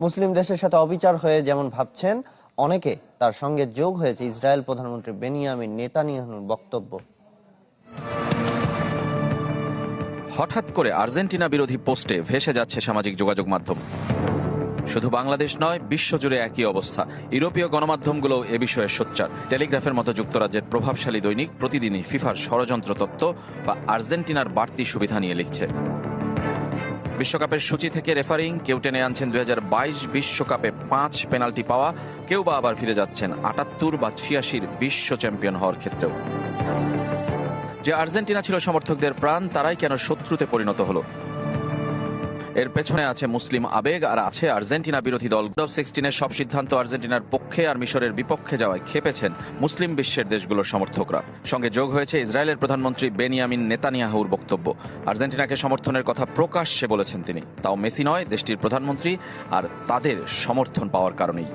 মুসলিম দেশের সাথে অবিচার হয়ে যেমন ভাবছেন অনেকে, তার সঙ্গে যোগ হয়েছে ইসরায়েল প্রধানমন্ত্রী বেনিয়ামিন নেতানিয়াহুর বক্তব্য। হঠাৎ করে আর্জেন্টিনা বিরোধী পোস্টে ভেসে যাচ্ছে সামাজিক যোগাযোগ মাধ্যম। শুধু বাংলাদেশ নয়, বিশ্বজুড়ে একই অবস্থা। ইউরোপীয় গণমাধ্যমগুলো এ বিষয়ে সোচ্চার। টেলিগ্রাফের মতো যুক্তরাজ্যের প্রভাবশালী দৈনিক প্রতিদিনই ফিফার ষড়যন্ত্র তত্ত্ব বা আর্জেন্টিনার বাড়তি সুবিধা নিয়ে লিখছে। বিশ্বকাপের সূচি থেকে রেফারিং কেউ টেনে আনছেন 2022 বিশ্বকাপে 5 পেনাল্টি পাওয়া, কেউ বা আবার ফিরে যাচ্ছেন 78 বা 86 বিশ্ব চ্যাম্পিয়ন হওয়ার ক্ষেত্রেও। যে আর্জেন্টিনা ছিল সমর্থকদের প্রাণ, তারাই কেন শত্রুতে পরিণত হলো? এর পেছনে আছে মুসলিম আবেগ, আর আছে আর্জেন্টিনা বিরোধী দল। রাউন্ড অফ 16-এর সব সিদ্ধান্ত আর্জেন্টিনার পক্ষে আর মিশরের বিপক্ষে যাওয়ায় খেপেছেন মুসলিম বিশ্বের দেশগুলোর সমর্থকরা। সঙ্গে যোগ হয়েছে ইসরায়েলের প্রধানমন্ত্রী বেনিয়ামিন নেতানিয়াহুর বক্তব্য। আর্জেন্টিনাকে সমর্থনের কথা প্রকাশ্যে বলেছেন তিনি, তাও মেসি নয়, দেশটির প্রধানমন্ত্রী, আর তাদের সমর্থন পাওয়ার কারণেই।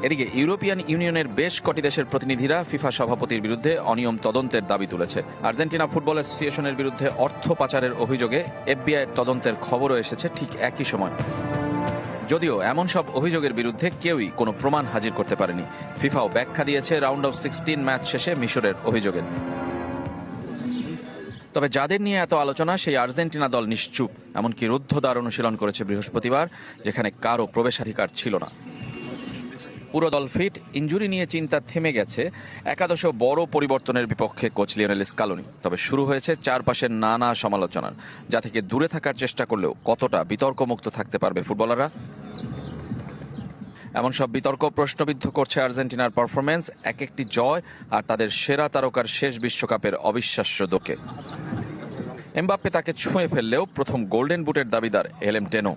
এদিকে ইউরোপিয়ান ইউনিয়নের বেশ কটি দেশের প্রতিনিধিরা ফিফা সভাপতির বিরুদ্ধে অনিয়ম তদন্তের দাবি তুলেছে। আর্জেন্টিনা ফুটবল অ্যাসোসিয়েশনের বিরুদ্ধে অর্থ পাচারের অভিযোগে এফবিআইয়ের তদন্তের খবরও এসেছে ঠিক একই সময়। যদিও এমন সব অভিযোগের বিরুদ্ধে কেউই কোনো প্রমাণ হাজির করতে পারেনি। ফিফাও ব্যাখ্যা দিয়েছে রাউন্ড অফ 16 ম্যাচ শেষে মিশরের অভিযোগের। তবে যাদের নিয়ে এত আলোচনা, সেই আর্জেন্টিনা দল নিশ্চুপ। এমনকি রুদ্ধদ্বার অনুশীলন করেছে বৃহস্পতিবার, যেখানে কারও প্রবেশাধিকার ছিল না। পুরো দল ফিট, ইনজুরি নিয়ে চিন্তা থেমে গেছে। একাদশে বড় পরিবর্তনের বিপক্ষে কোচ লিওনেল স্কালোনি। তবে শুরু হয়েছে চারপাশের নানা সমালোচনার, যা থেকে দূরে থাকার চেষ্টা করলেও কতটা বিতর্কমুক্ত থাকতে পারবে ফুটবলাররা? এমন সব বিতর্ক প্রশ্নবিদ্ধ করছে আর্জেন্টিনার পারফরমেন্স, এক একটি জয় আর তাদের সেরা তারকার শেষ বিশ্বকাপের অবিশ্বাস্য দোকে। এমবাপ্পে তাকে ছুঁয়ে ফেললেও প্রথম গোল্ডেন বুটের দাবিদার এলএম টেনো।